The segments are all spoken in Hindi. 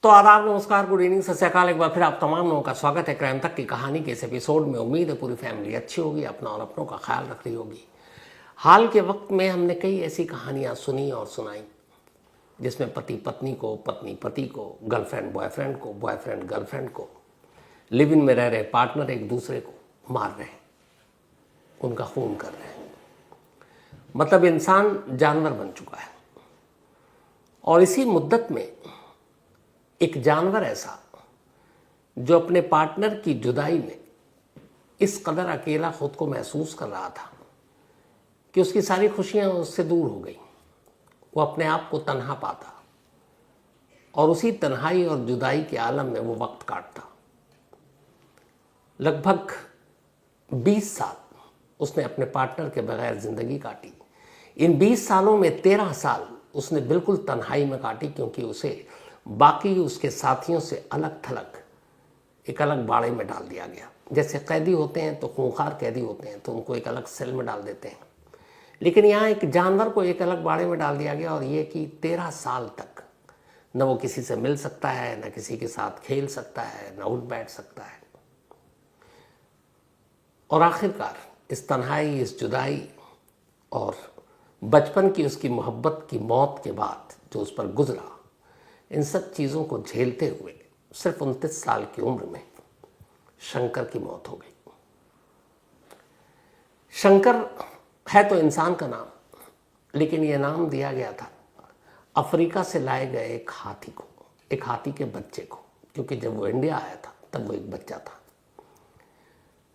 तो आदाब, नमस्कार, गुड इवनिंग, सत श्री अकाल। एक बार फिर आप तमाम लोगों का स्वागत है क्राइम तक की कहानी के इस एपिसोड में। उम्मीद है पूरी फैमिली अच्छी होगी, अपना और अपनों का ख्याल रख रही होगी। हाल के वक्त में हमने कई ऐसी कहानियां सुनी और सुनाई जिसमें पति पत्नी को, पत्नी पति को, गर्लफ्रेंड बॉयफ्रेंड को, बॉयफ्रेंड गर्लफ्रेंड को, लिव इन में रह रहे पार्टनर एक दूसरे को मार रहे हैं, उनका खून कर रहे हैं। मतलब इंसान जानवर बन चुका है। और इसी मुद्दत में एक जानवर ऐसा जो अपने पार्टनर की जुदाई में इस कदर अकेला खुद को महसूस कर रहा था कि उसकी सारी खुशियां उससे दूर हो गई। वो अपने आप को तन्हा पाता और उसी तन्हाई और जुदाई के आलम में वो वक्त काटता। लगभग 20 साल उसने अपने पार्टनर के बगैर जिंदगी काटी। इन 20 सालों में 13 साल उसने बिल्कुल तन्हाई में काटी, क्योंकि उसे बाकी उसके साथियों से अलग थलग एक अलग बाड़े में डाल दिया गया। जैसे कैदी होते हैं तो खूंखार कैदी होते हैं तो उनको एक अलग सेल में डाल देते हैं, लेकिन यहाँ एक जानवर को एक अलग बाड़े में डाल दिया गया। और ये कि 13 साल तक न वो किसी से मिल सकता है, न किसी के साथ खेल सकता है, न उठ बैठ सकता है। और आखिरकार इस तन्हाई, इस जुदाई और बचपन की उसकी मोहब्बत की मौत के बाद जो उस पर गुजरा, इन सब चीज़ों को झेलते हुए सिर्फ 29 साल की उम्र में शंकर की मौत हो गई। शंकर है तो इंसान का नाम, लेकिन यह नाम दिया गया था अफ्रीका से लाए गए एक हाथी को, एक हाथी के बच्चे को, क्योंकि जब वो इंडिया आया था तब वो एक बच्चा था।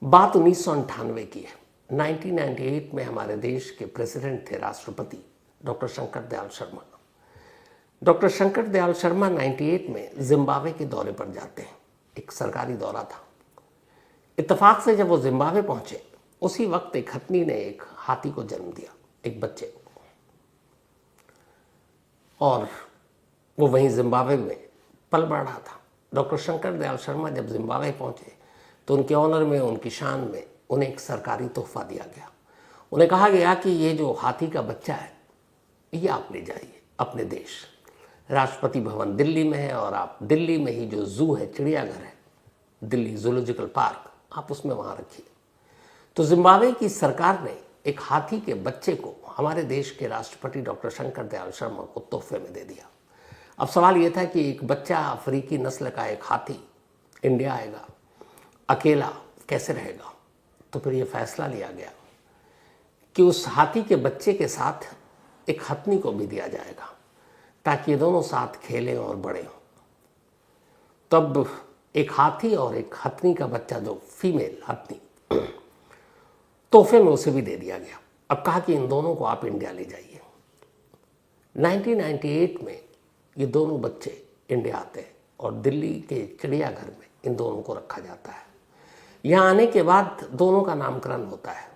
बात 1998 की है। 1998 में हमारे देश के प्रेसिडेंट थे राष्ट्रपति डॉक्टर शंकर दयाल शर्मा। डॉक्टर शंकर दयाल शर्मा 98 में जिम्बाब्वे के दौरे पर जाते हैं। एक सरकारी दौरा था। इत्तेफाक से जब वो जिम्बाब्वे पहुंचे, उसी वक्त एक हथनी ने एक हाथी को जन्म दिया, एक बच्चे को। और वो वहीं जिम्बाब्वे में पल बढ़ रहा था। डॉक्टर शंकर दयाल शर्मा जब जिम्बाब्वे पहुंचे तो उनके ऑनर में, उनकी शान में उन्हें एक सरकारी तोहफा दिया गया। उन्हें कहा गया कि ये जो हाथी का बच्चा है ये आप ले जाइए अपने देश। राष्ट्रपति भवन दिल्ली में है और आप दिल्ली में ही जो जू है, चिड़ियाघर है, दिल्ली जूलॉजिकल पार्क, आप उसमें वहाँ रखिए। तो जिम्बाब्वे की सरकार ने एक हाथी के बच्चे को हमारे देश के राष्ट्रपति डॉक्टर शंकर दयाल शर्मा को तोहफे में दे दिया। अब सवाल ये था कि एक बच्चा अफ्रीकी नस्ल का एक हाथी इंडिया आएगा, अकेला कैसे रहेगा। तो फिर ये फैसला लिया गया कि उस हाथी के बच्चे के साथ एक हथनी को भी दिया जाएगा, ताकि ये दोनों साथ खेलें और बड़े हों। तब एक हाथी और एक हथनी का बच्चा, जो फीमेल हथनी, तोहफे में उसे भी दे दिया गया। अब कहा कि इन दोनों को आप इंडिया ले जाइए। 1998 में ये दोनों बच्चे इंडिया आते हैं और दिल्ली के चिड़ियाघर में इन दोनों को रखा जाता है। यहाँ आने के बाद दोनों का नामकरण होता है।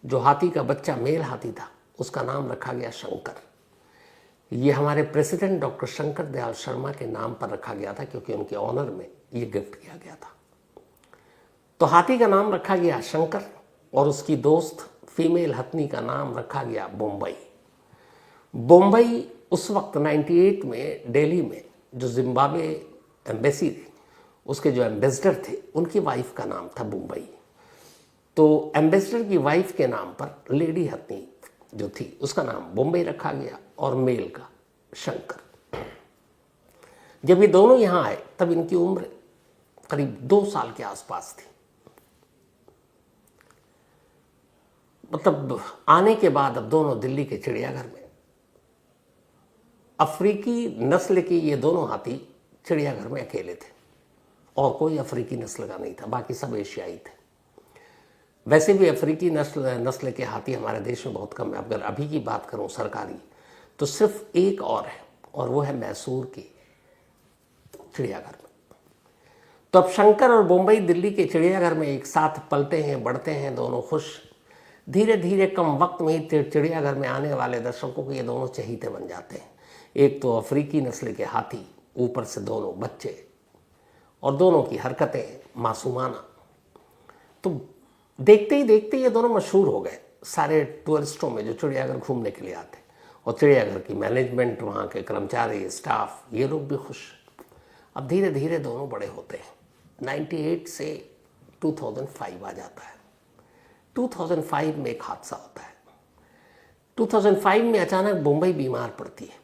जो हाथी का बच्चा मेल हाथी था, उसका नाम रखा गया शंकर। ये हमारे प्रेसिडेंट डॉक्टर शंकर दयाल शर्मा के नाम पर रखा गया था, क्योंकि उनके ऑनर में ये गिफ्ट किया गया था। तो हाथी का नाम रखा गया शंकर और उसकी दोस्त फीमेल हथनी का नाम रखा गया बम्बई। बम्बई उस वक्त 98 में दिल्ली में जो जिम्बाब्वे एम्बेसी थी, उसके जो एम्बेसडर थे, उनकी वाइफ का नाम था बम्बई। तो एम्बेसडर की वाइफ के नाम पर लेडी हथनी जो थी, उसका नाम बम्बई रखा गया और मेल का शंकर। जब ये दोनों यहां आए तब इनकी उम्र करीब 2 साल के आसपास थी। मतलब आने के बाद अब दोनों दिल्ली के चिड़ियाघर में, अफ्रीकी नस्ल के ये दोनों हाथी चिड़ियाघर में अकेले थे और कोई अफ्रीकी नस्ल का नहीं था, बाकी सब एशियाई थे। वैसे भी अफ्रीकी नस्ल के हाथी हमारे देश में बहुत कम है। अगर अभी की बात करूं सरकारी, तो सिर्फ एक और है, और वो है मैसूर की चिड़ियाघर में। तो अब शंकर और बम्बई दिल्ली के चिड़ियाघर में एक साथ पलते हैं, बढ़ते हैं, दोनों खुश। धीरे धीरे कम वक्त में ही चिड़ियाघर में आने वाले दर्शकों को ये दोनों चहीते बन जाते हैं। एक तो अफ्रीकी नस्ल के हाथी, ऊपर से दोनों बच्चे, और दोनों की हरकतें मासूमाना। तो देखते ही देखते ये दोनों मशहूर हो गए सारे टूरिस्टों में जो चिड़ियाघर घूमने के लिए आते। और चिड़ियाघर की मैनेजमेंट, वहाँ के कर्मचारी, स्टाफ, ये लोग भी खुश। अब धीरे धीरे दोनों बड़े होते हैं। 98 से 2005 आ जाता है। 2005 में एक हादसा होता है। 2005 में अचानक मुंबई बीमार पड़ती है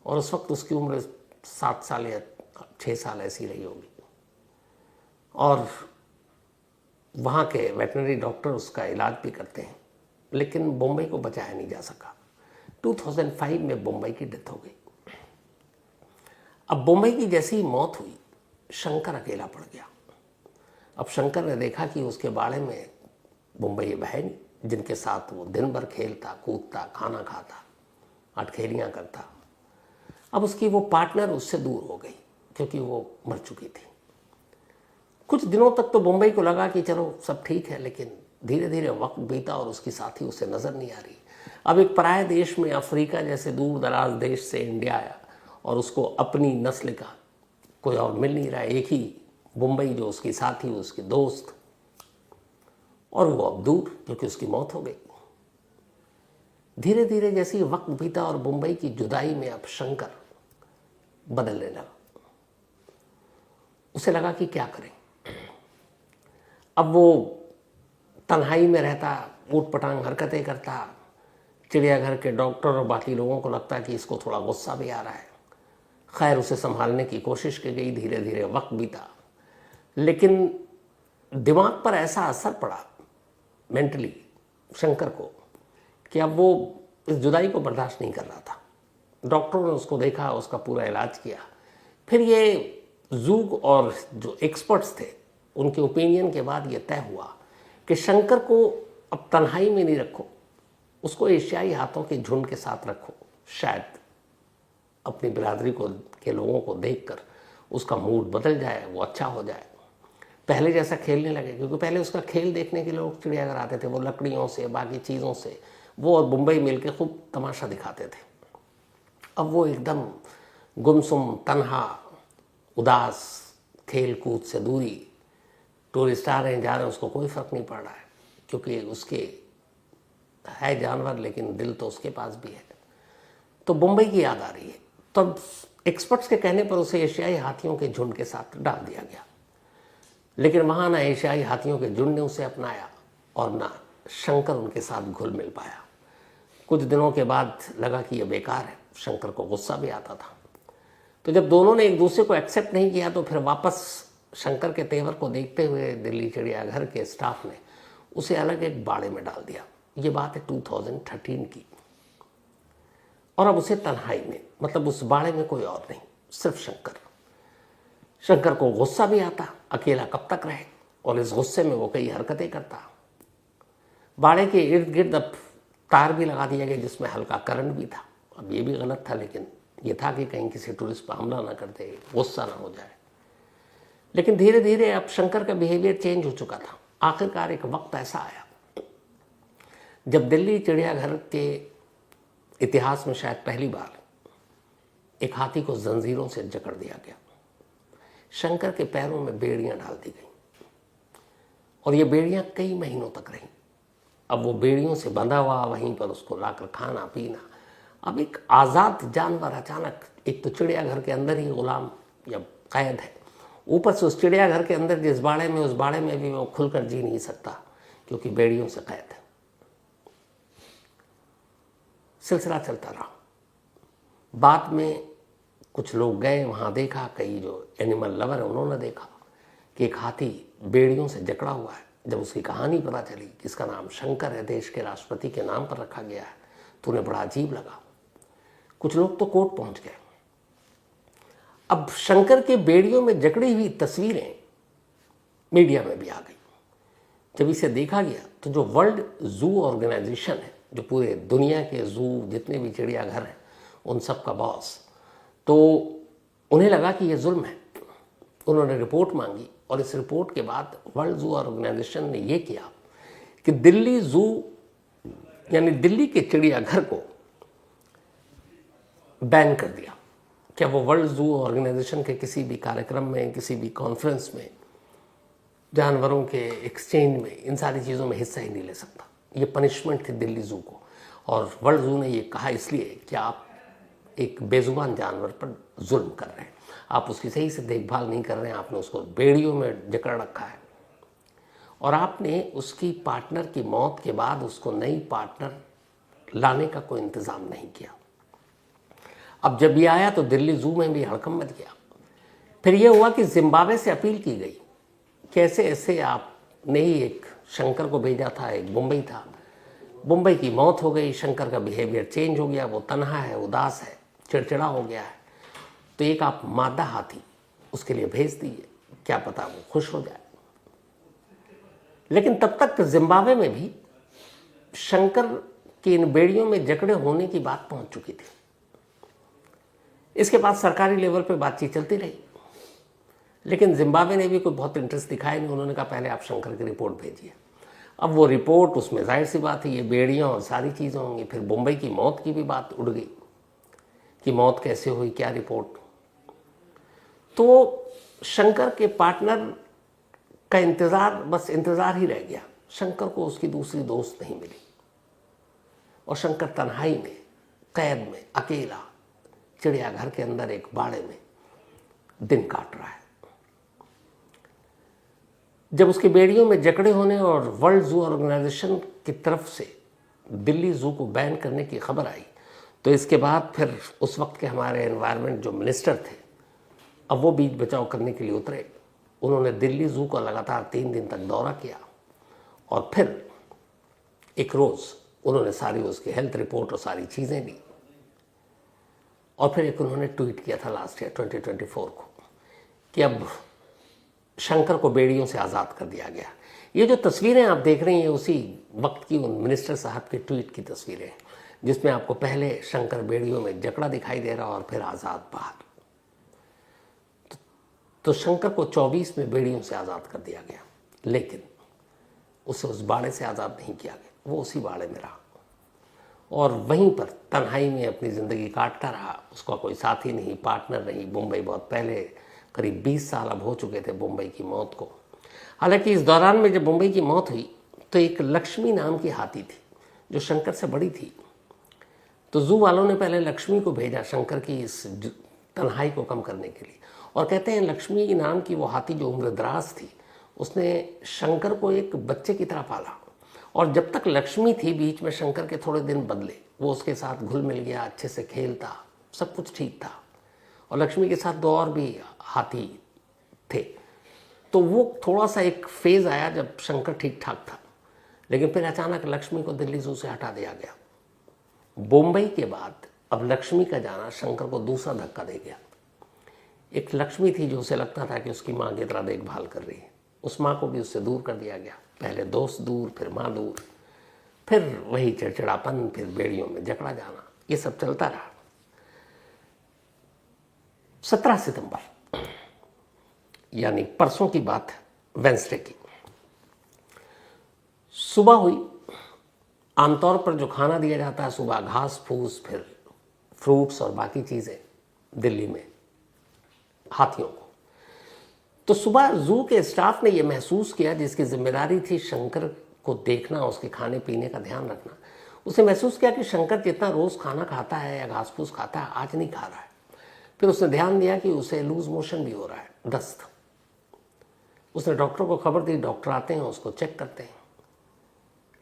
और उस वक्त उसकी उम्र 7 साल या 6 साल ऐसी रही होगी, और वहाँ के वेटनरी डॉक्टर उसका इलाज भी करते हैं, लेकिन मुंबई को बचाया नहीं जा सका। 2005 में मुंबई की डेथ हो गई। अब मुंबई की जैसी ही मौत हुई, शंकर अकेला पड़ गया। अब शंकर ने देखा कि उसके बाड़े में मुंबई बहन जिनके साथ वो दिन भर खेलता कूदता खाना खाता अटखेलियाँ करता, अब उसकी वो पार्टनर उससे दूर हो गई क्योंकि वो मर चुकी थी। कुछ दिनों तक तो मुंबई को लगा कि चलो सब ठीक है, लेकिन धीरे धीरे वक्त बीता और उसकी साथी उसे नज़र नहीं आ रही। अब एक पराये देश में, अफ्रीका जैसे दूर दराज देश से इंडिया आया और उसको अपनी नस्ल का कोई और मिल नहीं रहा है। एक ही मुंबई जो उसकी साथी, उसके दोस्त, और वो अब दूर क्योंकि उसकी मौत हो गई। धीरे धीरे जैसे ही वक्त बीता और मुंबई की जुदाई में अब शंकर बदलने लगा। उसे लगा कि क्या करें। अब वो तन्हाई में रहता, ऊट पटांग हरकतें करता। चिड़ियाघर के डॉक्टर और बाकी लोगों को लगता कि इसको थोड़ा गुस्सा भी आ रहा है। खैर, उसे संभालने की कोशिश की गई। धीरे धीरे वक्त बीता, लेकिन दिमाग पर ऐसा असर पड़ा मेंटली शंकर को कि अब वो इस जुदाई को बर्दाश्त नहीं कर रहा था। डॉक्टरों ने उसको देखा, उसका पूरा इलाज किया। फिर ये जूग और जो एक्सपर्ट्स थे उनके ओपिनियन के बाद ये तय हुआ कि शंकर को अब तन्हाई में नहीं रखो, उसको एशियाई हाथों के झुंड के साथ रखो। शायद अपनी बिरादरी को के लोगों को देखकर उसका मूड बदल जाए, वो अच्छा हो जाए, पहले जैसा खेलने लगे। क्योंकि पहले उसका खेल देखने के लोग चिड़ियाघर आते थे, वो लकड़ियों से बाकी चीज़ों से वो और मुंबई मिलके खूब तमाशा दिखाते थे। अब वो एकदम गुमसुम, तन्हा, उदास, खेल कूद से दूरी। टूरिस्ट आ रहे हैं जा रहे हैं, उसको कोई फ़र्क नहीं पड़ रहा है क्योंकि उसके है जानवर, लेकिन दिल तो उसके पास भी है। तो मुंबई की याद आ रही है। तब एक्सपर्ट्स के कहने पर उसे एशियाई हाथियों के झुंड के साथ डाल दिया गया, लेकिन वहाँ ना एशियाई हाथियों के झुंड ने उसे अपनाया और ना शंकर उनके साथ घुल मिल पाया। कुछ दिनों के बाद लगा कि यह बेकार है। शंकर को गुस्सा भी आता था। तो जब दोनों ने एक दूसरे को एक्सेप्ट नहीं किया तो फिर वापस शंकर के तेवर को देखते हुए दिल्ली चिड़ियाघर के स्टाफ ने उसे अलग एक बाड़े में डाल दिया। ये बात है 2013 की। और अब उसे तन्हाई में, मतलब उस बाड़े में कोई और नहीं, सिर्फ शंकर। शंकर को गुस्सा भी आता, अकेला कब तक रहे, और इस गुस्से में वो कई हरकतें करता। बाड़े के इर्द गिर्द अब तार भी लगा दिया गया जिसमें हल्का करंट भी था। अब ये भी गलत था, लेकिन ये था कि कहीं किसी टूरिस्ट पर हमला ना कर दे, गुस्सा ना हो जाए। लेकिन धीरे धीरे अब शंकर का बिहेवियर चेंज हो चुका था। आखिरकार एक वक्त ऐसा आया जब दिल्ली चिड़ियाघर के इतिहास में शायद पहली बार एक हाथी को जंजीरों से जकड़ दिया गया। शंकर के पैरों में बेड़ियां डाल दी गई और ये बेड़ियां कई महीनों तक रहीं। अब वो बेड़ियों से बंधा हुआ, वहीं पर उसको लाकर खाना पीना। अब एक आज़ाद जानवर अचानक, एक तो चिड़ियाघर के अंदर ही गुलाम या कैद है, ऊपर से उस चिड़ियाघर के अंदर जिस बाड़े में, उस बाड़े में भी वो खुलकर जी नहीं सकता क्योंकि बेड़ियों से कैद है। सिलसिला चलता रहा। बाद में कुछ लोग गए वहाँ, देखा, कई जो एनिमल लवर है उन्होंने देखा कि एक हाथी बेड़ियों से जकड़ा हुआ है। जब उसकी कहानी पता चली कि इसका नाम शंकर है, देश के राष्ट्रपति के नाम पर रखा गया है, तो उन्हें बड़ा अजीब लगा। कुछ लोग तो कोर्ट पहुँच गए। अब शंकर के बेड़ियों में जकड़ी हुई तस्वीरें मीडिया में भी आ गई। जब इसे देखा गया तो जो वर्ल्ड जू ऑर्गेनाइजेशन है, जो पूरे दुनिया के जू जितने भी चिड़ियाघर हैं उन सब का बॉस, तो उन्हें लगा कि ये जुल्म है। उन्होंने रिपोर्ट मांगी और इस रिपोर्ट के बाद वर्ल्ड जू ऑर्गेनाइजेशन ने ये किया कि दिल्ली जू यानी दिल्ली के चिड़ियाघर को बैन कर दिया। क्या वो वर्ल्ड जू ऑर्गेनाइजेशन के किसी भी कार्यक्रम में, किसी भी कॉन्फ्रेंस में, जानवरों के एक्सचेंज में, इन सारी चीज़ों में हिस्सा ही नहीं ले सकता। ये पनिशमेंट थी दिल्ली जू को। और वर्ल्ड जू ने ये कहा इसलिए कि आप एक बेजुबान जानवर पर जुल्म कर रहे हैं। आप उसकी सही से देखभाल नहीं कर रहे हैं, आपने उसको बेड़ियों में जकड़ रखा है और आपने उसकी पार्टनर की मौत के बाद उसको नई पार्टनर लाने का कोई इंतज़ाम नहीं किया। अब जब ये आया तो दिल्ली जू में भी हड़कंप मच गया। फिर ये हुआ कि जिम्बाब्वे से अपील की गई, कैसे ऐसे आपने ही एक शंकर को भेजा था, एक मुंबई था, मुंबई की मौत हो गई, शंकर का बिहेवियर चेंज हो गया, वो तन्हा है, उदास है, चिड़चिड़ा हो गया है, तो एक आप मादा हाथी उसके लिए भेज दीजिए, क्या पता वो खुश हो जाए। लेकिन तब तक जिम्बाब्वे में भी शंकर की इन बेड़ियों में जकड़े होने की बात पहुंच चुकी थी। इसके बाद सरकारी लेवल पे बातचीत चलती रही, लेकिन जिम्बाब्वे ने भी कोई बहुत इंटरेस्ट दिखाया नहीं। उन्होंने कहा पहले आप शंकर की रिपोर्ट भेजिए। अब वो रिपोर्ट, उसमें जाहिर सी बात है ये बेड़ियाँ और सारी चीज़ें होंगी। फिर मुंबई की मौत की भी बात उड़ गई कि मौत कैसे हुई, क्या रिपोर्ट। तो शंकर के पार्टनर का इंतज़ार, बस इंतज़ार ही रह गया। शंकर को उसकी दूसरी दोस्त नहीं मिली और शंकर तन्हाई में, कैद में, अकेला चिड़ियाघर के अंदर एक बाड़े में दिन काट रहा है। जब उसकी बेड़ियों में जकड़े होने और वर्ल्ड जू ऑर्गेनाइजेशन की तरफ से दिल्ली जू को बैन करने की खबर आई, तो इसके बाद फिर उस वक्त के हमारे एनवायरनमेंट जो मिनिस्टर थे, अब वो बीच बचाव करने के लिए उतरे। उन्होंने दिल्ली जू का लगातार 3 दिन तक दौरा किया और फिर एक रोज़ उन्होंने सारी उसकी हेल्थ रिपोर्ट और सारी चीज़ें ली और फिर एक उन्होंने ट्वीट किया था लास्ट ईयर 2024 को कि अब शंकर को बेड़ियों से आज़ाद कर दिया गया। ये जो तस्वीरें आप देख रही हैं उसी वक्त की उन मिनिस्टर साहब के ट्वीट की तस्वीरें, जिसमें आपको पहले शंकर बेड़ियों में जकड़ा दिखाई दे रहा और फिर आज़ाद बाहर। तो शंकर को 24 में बेड़ियों से आज़ाद कर दिया गया, लेकिन उसे उस बाड़े से आज़ाद नहीं किया गया। वो उसी बाड़े में रहा और वहीं पर तन्हाई में अपनी ज़िंदगी काटता रहा। उसका कोई साथी नहीं, पार्टनर नहीं। मुंबई बहुत पहले, करीब 20 साल अब हो चुके थे मुंबई की मौत को। हालांकि इस दौरान में जब मुंबई की मौत हुई तो एक लक्ष्मी नाम की हाथी थी जो शंकर से बड़ी थी। तो जू वालों ने पहले लक्ष्मी को भेजा शंकर की इस तन्हाई को कम करने के लिए, और कहते हैं लक्ष्मी नाम की वो हाथी जो उम्रदराज थी, उसने शंकर को एक बच्चे की तरह पाला। और जब तक लक्ष्मी थी, बीच में शंकर के थोड़े दिन बदले, वो उसके साथ घुल मिल गया, अच्छे से खेलता, सब कुछ ठीक था। और लक्ष्मी के साथ 2 और भी हाथी थे। तो वो थोड़ा सा एक फेज़ आया जब शंकर ठीक ठाक था, लेकिन फिर अचानक लक्ष्मी को दिल्ली जू से हटा दिया गया। मुंबई के बाद अब लक्ष्मी का जाना शंकर को दूसरा धक्का दे गया। एक लक्ष्मी थी जो उसे लगता था कि उसकी माँ की तरह देखभाल कर रही है, उस माँ को भी उससे दूर कर दिया गया। पहले दोस्त दूर, फिर माँ दूर, फिर वही चिड़चिड़ापन, फिर बेड़ियों में जकड़ा जाना, ये सब चलता रहा। 17 सितंबर यानी परसों की बात है, वेंसडे की सुबह हुई। आमतौर पर जो खाना दिया जाता है सुबह, घास फूस, फिर फ्रूट्स और बाकी चीज़ें दिल्ली में हाथियों को। तो सुबह जू के स्टाफ ने यह महसूस किया, जिसकी जिम्मेदारी थी शंकर को देखना, उसके खाने पीने का ध्यान रखना, उसे महसूस किया कि शंकर जितना रोज़ खाना खाता है या घास फूस खाता है, आज नहीं खा रहा है। फिर उसने ध्यान दिया कि उसे लूज मोशन भी हो रहा है, दस्त। उसने डॉक्टर को खबर दी, डॉक्टर आते हैं, उसको चेक करते हैं,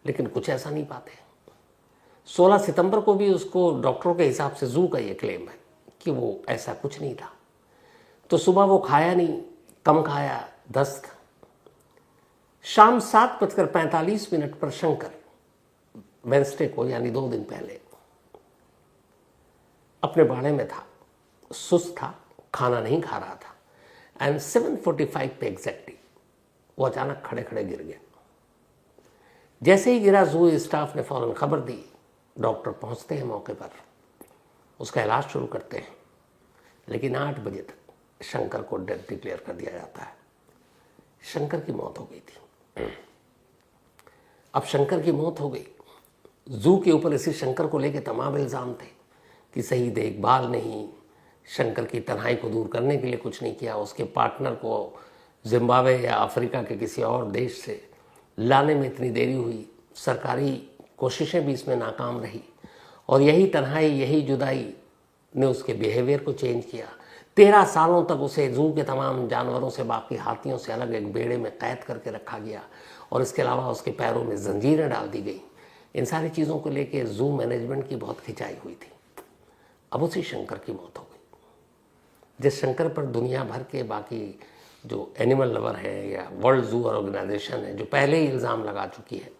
लेकिन कुछ ऐसा नहीं पाते। 16 सितंबर को भी उसको डॉक्टरों के हिसाब से जू का ये क्लेम है कि वो ऐसा कुछ नहीं था। तो सुबह वो खाया नहीं, कम खाया, दस्त। शाम 7:45 पर शंकर वेंसडे को, यानी 2 दिन पहले, अपने बाड़े में था, सुस्त था, खाना नहीं खा रहा था। एंड 7:45 पे एग्जैक्टली वो अचानक खड़े खड़े गिर गया। जैसे ही गिरा, जू स्टाफ ने फौरन खबर दी, डॉक्टर पहुंचते हैं मौके पर, उसका इलाज शुरू करते हैं, लेकिन 8 बजे तक शंकर को डेथ डिक्लेयर कर दिया जाता है। शंकर की मौत हो गई थी। अब शंकर की मौत हो गई, जू के ऊपर इसी शंकर को लेकर तमाम इल्ज़ाम थे कि सही देखभाल नहीं, शंकर की तन्हाई को दूर करने के लिए कुछ नहीं किया, उसके पार्टनर को जिम्बाब्वे या अफ्रीका के किसी और देश से लाने में इतनी देरी हुई, सरकारी कोशिशें भी इसमें नाकाम रही, और यही तन्हाई, यही जुदाई ने उसके बिहेवियर को चेंज किया। 13 सालों तक उसे जू के तमाम जानवरों से, बाकी हाथियों से अलग एक बेड़े में कैद करके रखा गया और इसके अलावा उसके पैरों में जंजीरें डाल दी गई। इन सारी चीज़ों को लेके जू मैनेजमेंट की बहुत खिंचाई हुई थी। अब उसी शंकर की मौत हो गई, जिस शंकर पर दुनिया भर के बाकी जो एनिमल लवर है या वर्ल्ड जू ऑर्गेनाइजेशन है जो पहले ही इल्ज़ाम लगा चुकी है।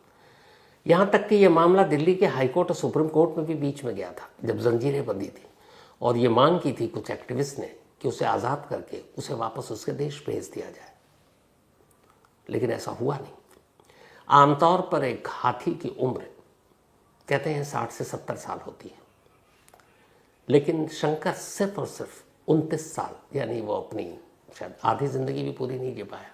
यहाँ तक कि ये मामला दिल्ली के हाई कोर्ट और सुप्रीम कोर्ट में भी बीच में गया था जब जंजीरें बंधी थी और ये मांग की थी कुछ एक्टिविस्ट ने कि उसे आज़ाद करके उसे वापस उसके देश भेज दिया जाए, लेकिन ऐसा हुआ नहीं। आमतौर पर एक हाथी की उम्र कहते हैं 60 से 70 साल होती है, लेकिन शंकर सिर्फ और सिर्फ 29 साल, यानी वो अपनी शायद आधी जिंदगी भी पूरी नहीं जी पाया।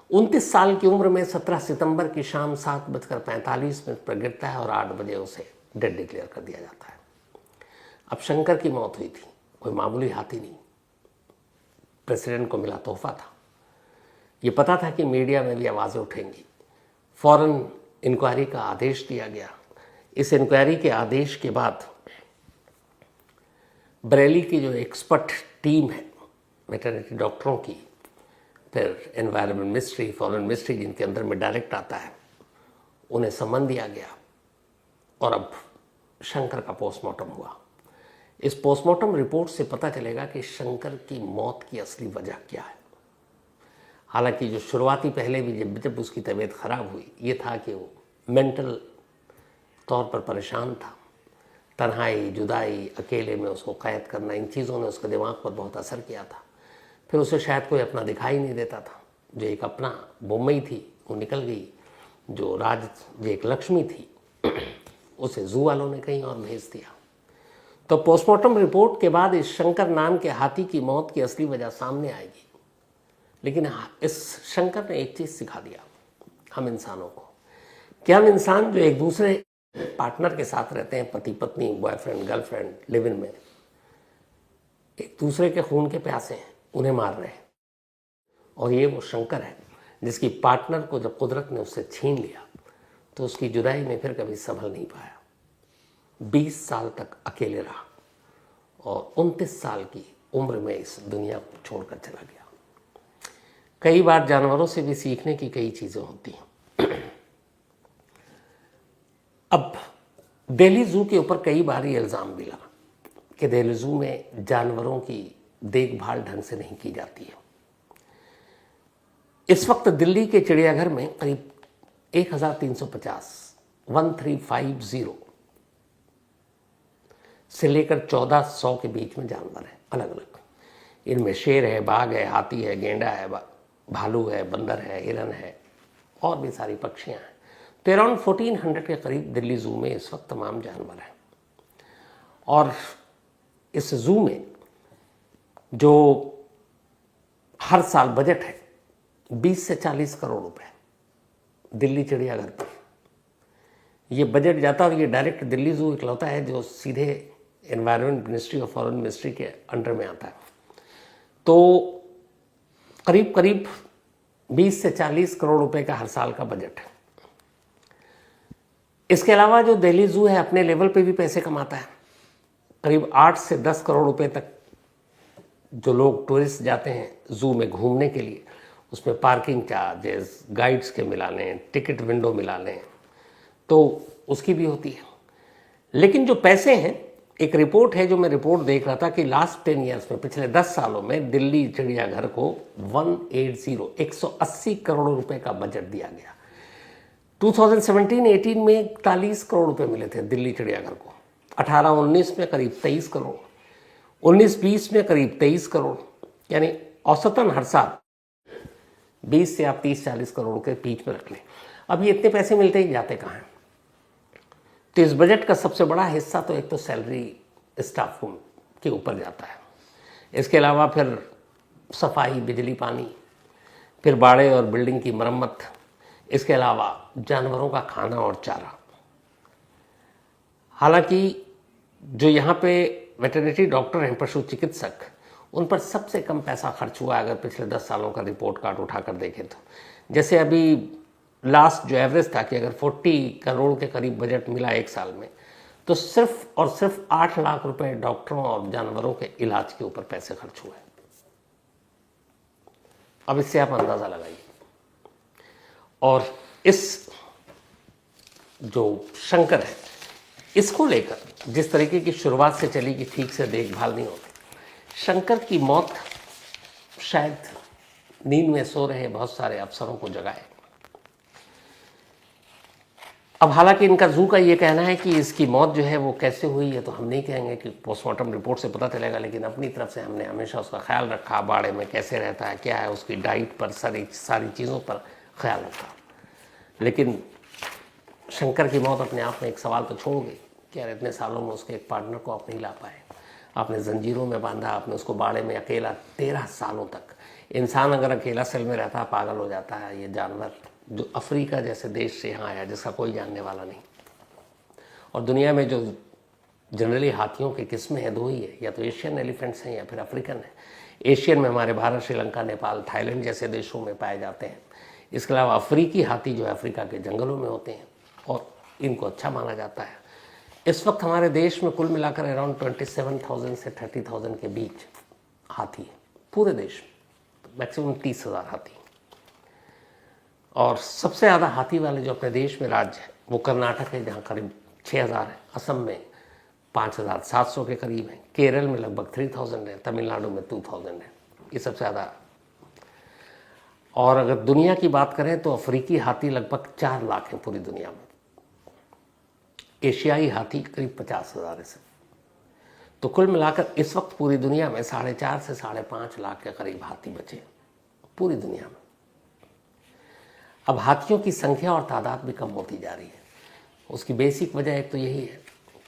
29 साल की उम्र में 17 सितंबर की शाम 7:45 पर गिरता है और 8 बजे उसे डेड डिक्लेयर कर दिया जाता है। अब शंकर की मौत हुई थी, कोई मामूली हाथी नहीं, प्रेसिडेंट को मिला तोहफा था। ये पता था कि मीडिया में भी आवाज़ें उठेंगी। फौरन इंक्वायरी का आदेश दिया गया। इस इंक्वायरी के आदेश के बाद बरेली की जो एक्सपर्ट टीम है वेटरनरी डॉक्टरों की, फिर एनवायरनमेंट मिनिस्ट्री, फॉरेन मिनिस्ट्री जिनके अंदर में डायरेक्ट आता है, उन्हें सम्मन दिया गया और अब शंकर का पोस्टमार्टम हुआ। इस पोस्टमार्टम रिपोर्ट से पता चलेगा कि शंकर की मौत की असली वजह क्या है। हालांकि जो शुरुआती पहले भी जब उसकी तबीयत खराब हुई, ये था कि वो मेंटल तौर पर परेशान था। तन्हाई, जुदाई, अकेले में उसको कैद करना, इन चीज़ों ने उसके दिमाग पर बहुत असर किया था। फिर उसे शायद कोई अपना दिखाई नहीं देता था। जो एक अपना बोम्बई थी वो निकल गई, जो एक लक्ष्मी थी उसे जू वालों ने कहीं और भेज दिया। तो पोस्टमार्टम रिपोर्ट के बाद इस शंकर नाम के हाथी की मौत की असली वजह सामने आएगी। लेकिन इस शंकर ने एक चीज़ सिखा दिया हम इंसानों को कि हम इंसान जो एक दूसरे पार्टनर के साथ रहते हैं, पति पत्नी, बॉयफ्रेंड गर्लफ्रेंड, लिव इन में, एक दूसरे के खून के प्यासे हैं, उन्हें मार रहे हैं। और ये वो शंकर है जिसकी पार्टनर को जब कुदरत ने उससे छीन लिया तो उसकी जुदाई में फिर कभी संभल नहीं पाया। 20 साल तक अकेले रहा और 29 साल की उम्र में इस दुनिया को छोड़कर चला गया। कई बार जानवरों से भी सीखने की कई चीज़ें होती हैं। अब दिल्ली जू के ऊपर कई बार ये इल्ज़ाम मिला कि दिल्ली जू में जानवरों की देखभाल ढंग से नहीं की जाती है। इस वक्त दिल्ली के चिड़ियाघर में करीब 1350 से लेकर 1400 के बीच में जानवर हैं अलग अलग। इनमें शेर है, बाघ है, हाथी है, गेंडा है, भालू है, बंदर है, हिरन है और भी सारी पक्षियां हैं। तो अराउंड 1400 के करीब दिल्ली जू में इस वक्त तमाम जानवर हैं। और इस जू में जो हर साल बजट है 20 से 40 करोड़ रुपए दिल्ली चिड़ियाघर पर ये बजट जाता है। और ये डायरेक्ट दिल्ली जू इकलौता है जो सीधे एनवायरनमेंट मिनिस्ट्री और फॉरेन मिनिस्ट्री के अंडर में आता है। तो करीब करीब 20 से 40 करोड़ रुपए का हर साल का बजट है। इसके अलावा जो दिल्ली जू है अपने लेवल पे भी पैसे कमाता है। करीब 8 से 10 करोड़ रुपए तक जो लोग टूरिस्ट जाते हैं जू में घूमने के लिए, उसमें पार्किंग चार्जेस, गाइड्स के मिला लें, टिकट विंडो मिला लें, तो उसकी भी होती है। लेकिन जो पैसे हैं, एक रिपोर्ट है जो मैं रिपोर्ट देख रहा था कि लास्ट 10 ईयर्स में, पिछले 10 सालों में दिल्ली चिड़ियाघर को 180 करोड़ रुपए का बजट दिया गया। 2017-18 में 41 करोड़ रुपए मिले थे दिल्ली चिड़ियाघर को, 18-19 में करीब 23 करोड़, 19-20 में करीब 23 करोड़, यानी औसतन हर साल 20 से आप 30-40 करोड़ के बीच में रख लें। अब ये इतने पैसे मिलते ही जाते कहाँ हैं? तो इस बजट का सबसे बड़ा हिस्सा तो एक तो सैलरी स्टाफ के ऊपर जाता है। इसके अलावा फिर सफाई, बिजली, पानी, फिर बाड़े और बिल्डिंग की मरम्मत, इसके अलावा जानवरों का खाना और चारा। हालांकि जो यहाँ पे वेटरनरी डॉक्टर हैं, पशु चिकित्सक, उन पर सबसे कम पैसा खर्च हुआ अगर पिछले 10 सालों का रिपोर्ट कार्ड उठाकर देखें तो। जैसे अभी लास्ट जो एवरेज था कि अगर 40 करोड़ के करीब बजट मिला एक साल में, तो सिर्फ और सिर्फ 8 लाख रुपए डॉक्टरों और जानवरों के इलाज के ऊपर पैसे खर्च हुए। अब इससे आप अंदाज़ा लगाइए। और इस जो शंकर है, इसको लेकर जिस तरीके की शुरुआत से चली कि ठीक से देखभाल नहीं होती, शंकर की मौत शायद नींद में सो रहे बहुत सारे अफसरों को जगाए। अब हालांकि इनका जू का ये कहना है कि इसकी मौत जो है वो कैसे हुई है तो हम नहीं कहेंगे कि पोस्टमार्टम रिपोर्ट से पता चलेगा, लेकिन अपनी तरफ से हमने हमेशा उसका ख्याल रखा, बाड़े में कैसे रहता है, क्या है, उसकी डाइट पर सारी चीज़ों पर ख्याल रखा। लेकिन शंकर की मौत अपने आप में एक सवाल तो छोड़ गई कि यार इतने सालों में उसके एक पार्टनर को आप नहीं ला पाए, आपने जंजीरों में बांधा, आपने उसको बाड़े में अकेला 13 सालों तक। इंसान अगर अकेला सेल में रहता है पागल हो जाता है, ये जानवर जो अफ्रीका जैसे देश से यहाँ आया जिसका कोई जानने वाला नहीं। और दुनिया में जो जनरली हाथियों की किस्में हैं दो ही है, या तो एशियन एलिफेंट्स हैं या फिर अफ्रीकन है। एशियन में हमारे भारत, श्रीलंका, नेपाल, थाईलैंड जैसे देशों में पाए जाते हैं। इसके अलावा अफ्रीकी हाथी जो है अफ्रीका के जंगलों में होते हैं और इनको अच्छा माना जाता है। इस वक्त हमारे देश में कुल मिलाकर अराउंड 27,000 से 30,000 के बीच हाथी है पूरे देश में, मैक्सिमम 30,000 हाथी। और सबसे ज़्यादा हाथी वाले जो अपने देश में राज्य है वो कर्नाटक है, जहाँ करीब 6,000 है, असम में 5,700 के करीब है, केरल में लगभग 3,000 है, तमिलनाडु में 2,000 है, ये सबसे ज़्यादा। और अगर दुनिया की बात करें तो अफ्रीकी हाथी लगभग 4 लाख हैं पूरी दुनिया में, एशियाई हाथी करीब 50,000 है। तो कुल मिलाकर इस वक्त पूरी दुनिया में 4.5 से 5.5 लाख के करीब हाथी बचे पूरी दुनिया में। अब हाथियों की संख्या और तादाद भी कम होती जा रही है। उसकी बेसिक वजह एक तो यही है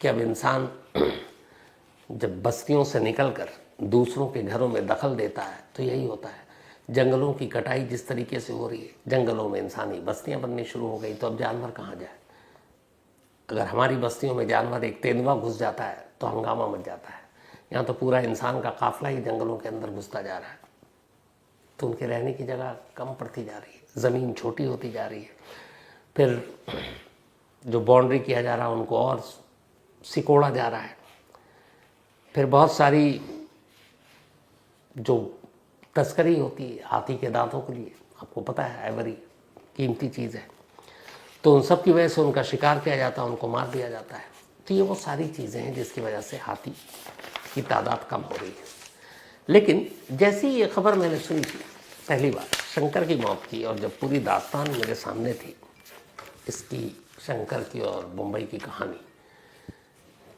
कि अब इंसान जब बस्तियों से निकलकर दूसरों के घरों में दखल देता है तो यही होता है। जंगलों की कटाई जिस तरीके से हो रही है, जंगलों में इंसानी बस्तियां बननी शुरू हो गई, तो अब जानवर कहाँ जाए। अगर हमारी बस्तियों में जानवर एक तेंदुआ घुस जाता है तो हंगामा मच जाता है। यहाँ तो पूरा इंसान का काफिला ही जंगलों के अंदर घुसता जा रहा है, तो उनके रहने की जगह कम पड़ती जा रही है, ज़मीन छोटी होती जा रही है। फिर जो बाउंड्री किया जा रहा है उनको और सिकोड़ा जा रहा है। फिर बहुत सारी जो तस्करी होती है हाथी के दांतों के लिए, आपको पता है आइवरी कीमती चीज़ है, तो उन सब की वजह से उनका शिकार किया जाता है, उनको मार दिया जाता है। तो ये वो सारी चीज़ें हैं जिसकी वजह से हाथी की तादाद कम हो रही है। लेकिन जैसी ये खबर मैंने सुनी थी पहली बार शंकर की मौत की, और जब पूरी दास्तान मेरे सामने थी इसकी, शंकर की और मुंबई की कहानी,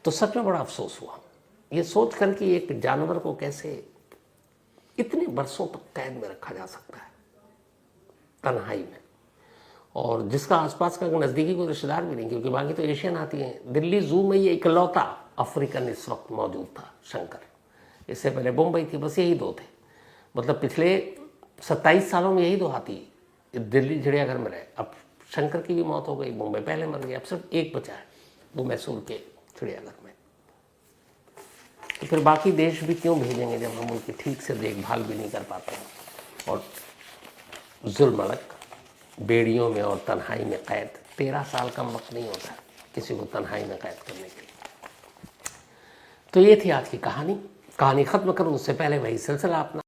तो सच में बड़ा अफसोस हुआ ये सोच कर कि एक जानवर को कैसे इतने बरसों तक कैद में रखा जा सकता है तन्हाई में, और जिसका आसपास का नज़दीकी कोई रिश्तेदार भी नहीं, क्योंकि बाकी तो एशियन हाथी हैं। दिल्ली जू में ये इकलौता अफ्रीकन इस वक्त मौजूद था शंकर। इससे पहले मुंबई थी, बस यही 2 थे। मतलब पिछले 27 सालों में यही 2 हाथी दिल्ली चिड़ियाघर में रहे। अब शंकर की भी मौत हो गई, मुंबई पहले मर गई, अब सिर्फ एक बचा है, वो मैसूर के चिड़ियाघर में। तो फिर बाकी देश भी क्यों भेजेंगे जब हम उनकी ठीक से देखभाल भी नहीं कर पाते हैं। और जुल्म बेड़ियों में और तन्हाई में कैद, 13 साल कम वक्त नहीं होता किसी को तन्हाई में कैद करने के लिए। तो ये थी आज की कहानी। कहानी ख़त्म करूँ उससे पहले वही सिलसिला अपना